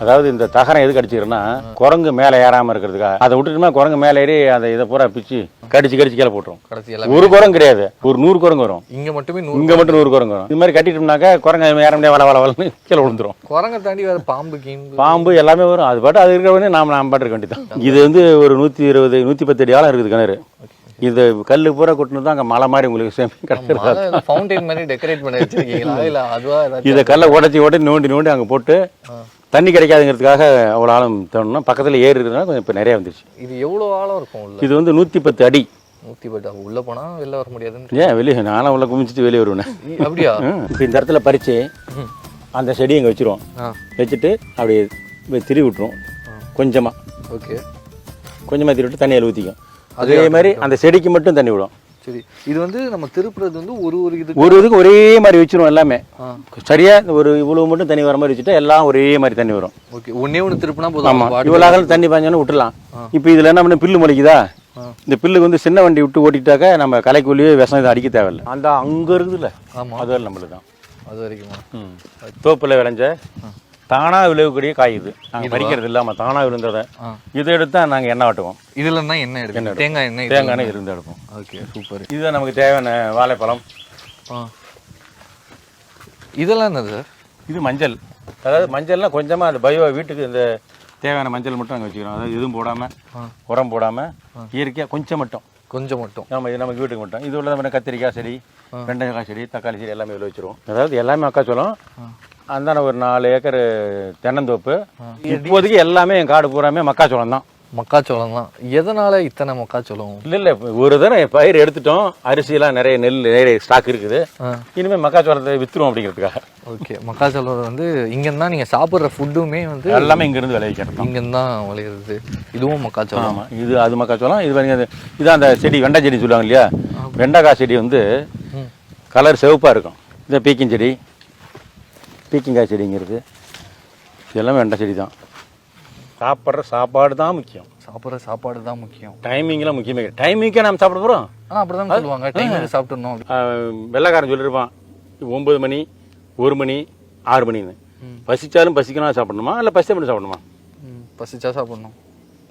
அதாவது இந்த தகரம் எதுக்கு அடிச்சுக்கிறேன்னா குரங்கு மேலே ஏறாமல் இருக்கிறதுக்காக. அதை விட்டுட்டுமா குரங்கு மேலே ஏறி அதை இதை பூரா பிச்சு கடிச்சு கீழே போட்டுரும். ஒரு குரங்கு கிடையாது, ஒரு 100 குரங்கு வரும். இங்கே மட்டும் 100 குரங்கு வரும். இது மாதிரி கட்டிட்டோம்னாக்கா குரங்கு ஏற முடியாது, வளவளன்னு கீழே விழுந்துரும். குரங்கை தாண்டி வேறு பாம்பு எல்லாமே வரும். அது பாட்டு அது இருக்கிறவனே நாம் பாட்டு இருக்க வேண்டியதான். இது வந்து ஒரு 120 110 அடி ஆழம் இருக்குது கிணறு. இது கல்லு பூரா கொட்டினது தான் அங்கே மலை மாதிரி உங்களுக்கு கிடைக்கிறது. ஃபவுண்டைன் மாதிரி டெக்கரேட் பண்ணி வச்சிருக்கீங்களா? இல்லை அதுவா இதை கல்லை உடச்சி நோண்டி அங்கே போட்டு தண்ணி கிடைக்காதுங்கிறதுக்காக அவ்வளோ ஆழம் தோணுன்னா பக்கத்தில் ஏரி இருக்குதுன்னா கொஞ்சம் இப்போ நிறைய வந்துருச்சு. இது எவ்வளோ ஆழம் இருக்கும்? இது வந்து 110 அடி. 110 உள்ளே போனால் வெளில வர முடியாதுன்னு. ஏன் வெளியே நானும் உள்ள குமிச்சிட்டு வெளியே வருவேன். அப்படியா? இப்போ இந்த இடத்துல பறித்து அந்த செடியை இங்கே வச்சுருவோம். வச்சுட்டு அப்படியே திரி விட்டுருவோம் கொஞ்சமாக. ஓகே, கொஞ்சமாக திரி விட்டு தண்ணியில் ஊற்றிக்கும். அதே மாதிரி அந்த செடிக்கு மட்டும் தண்ணி விடும். சரி, இது வந்து நம்ம திருப்புறது வந்து ஒரு இதுக்கு ஒரே மாதிரி வச்சிருவோம். எல்லாமே சரியா ஒரு இவ்வளவு மட்டும் தண்ணி வர மாதிரி வச்சுட்டா எல்லாம் ஒரே மாதிரி தண்ணி வரும். ஓகே, ஒன்னே ஒன்று திருப்பினா போதும். ஆமா, இவ்வளோ அகலம் தண்ணி பாய்ஞ்சோன்னு விட்டுலாம். இப்போ இதுல என்ன பண்ண பில்லு முளைக்குதா? இந்த பில்லுக்கு வந்து சின்ன வண்டி விட்டு ஓட்டிட்டாக்க நம்ம கலைக்குள்ளேயே விஷம் இதை அடிக்க தேவையில்லை. அந்த அங்க இருக்குதுல்ல, அது நம்மளுக்கு தான். அது வரைக்கும் தோப்புல விளைஞ்ச தானா விளைவுக்கூடிய காய் இது. நாங்கள் பறிக்கிறது இல்லாம தானா விழுந்ததை இதை எடுத்தா நாங்கள் எண்ணெய் வாட்டுவோம். இதுல தான் எண்ணெய் எடுக்கணும். தேங்காய் எண்ணெய் இருந்து எடுப்போம். Okay, super. இதுதான் நமக்கு தேவையான வாழைப்பழம். இதெல்லாம் என்னது சார்? இது மஞ்சள். அதாவது மஞ்சள்லாம் கொஞ்சமாக அந்த பயோ வீட்டுக்கு இந்த தேவையான மஞ்சள் மட்டும் நாங்கள் வச்சுக்கிறோம். அதாவது எதுவும் போடாமல், உரம் போடாமல், இயற்கையாக கொஞ்சம் மட்டும். ஆமாம், இது நமக்கு வீட்டுக்கு மட்டும். இது உள்ள கத்திரிக்காய் செடி, வெண்டைக்காய் செடி, தக்காளி செடி எல்லாமே இதில் வச்சுருவோம். அதாவது எல்லாமே மக்காச்சோளம். அந்தான ஒரு 4 ஏக்கர் தென்னந்தோப்பு. இப்போதைக்கு எல்லாமே என் காடு பூராமே மக்காச்சோளம் தான். எதனால இத்தனை மக்காச்சோளம்? இல்லை ஒரு தடவை பயிர் எடுத்துட்டோம். அரிசியெல்லாம் நிறைய ஸ்டாக் இருக்குது. இனிமேல் மக்காச்சோளத்தை வித்துருவோம் அப்படிங்கிறதுக்காக. ஓகே, மக்காச்சோளம் வந்து இங்கேருந்து நீங்கள் சாப்பிட்ற ஃபுட்டுமே வந்து எல்லாமே இங்கேருந்து விளைவிக்கிறோம். இங்கேருந்து தான் விளையிறது. இதுவும் மக்காச்சோளம். ஆமாம், இது அது மக்காச்சோளம். இது இதான் அந்த செடி, வெண்டை செடி சொல்லுவாங்க இல்லையா? வெண்டைக்காய் செடி வந்து கலர் சிவப்பாக இருக்கும். இந்த பீக்கிங் செடி, பீக்கிங்காய் செடிங்கிறது இதெல்லாம் வெண்டை செடி தான். சாப்பிட்ற சாப்பாடு தான் முக்கியம். டைமிங்லாம் முக்கியமே. டைமிங்கே நம்ம சாப்பிட போகிறோம். அப்படிதான் சொல்லுவாங்க, டைமிங் சாப்பிட்டுருந்தோம். வெள்ளைக்காரன் சொல்லியிருப்பான் 9 மணி 1 மணி 6 மணின்னு. பசிச்சாலும் பசிக்கணும் சாப்பிடணுமா இல்லை பசிச்சா மட்டும் சாப்பிடணுமா?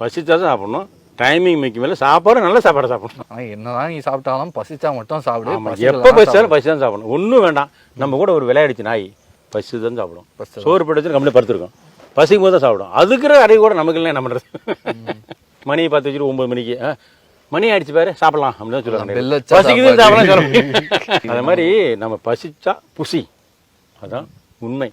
பசிச்சா சாப்பிடணும். டைமிங் முக்கியம் இல்லை, சாப்பாடு நல்ல சாப்பாடு சாப்பிடணும். என்னதான் நீ சாப்பிட்டாலும் பசிச்சா மட்டும் சாப்பிடு. எப்போ பசிச்சாலும் பசி தான் சாப்பிடணும். ஒன்றும் வேண்டாம். நம்ம கூட ஒரு விளையாடிச்சு நாய் பசி தான் சாப்பிடும். சோறு படுத்து கம்மியாக படுத்துருக்கோம். பசிக்கும் போது தான் சாப்பிடும். அதுக்குற அறிவு கூட நமக்கு இல்லை. என்ன பண்ணுறது? மணி 10 வச்சுட்டு 9 மணிக்கு மணி ஆயிடுச்சு பாரு சாப்பிடலாம் அப்படின்னு தான் சொல்லுவாங்க. பசிக்குது சாப்பிடலாம் சொல்ல முடியும். அது மாதிரி நம்ம பசிச்சா புசி, அதான் உண்மை.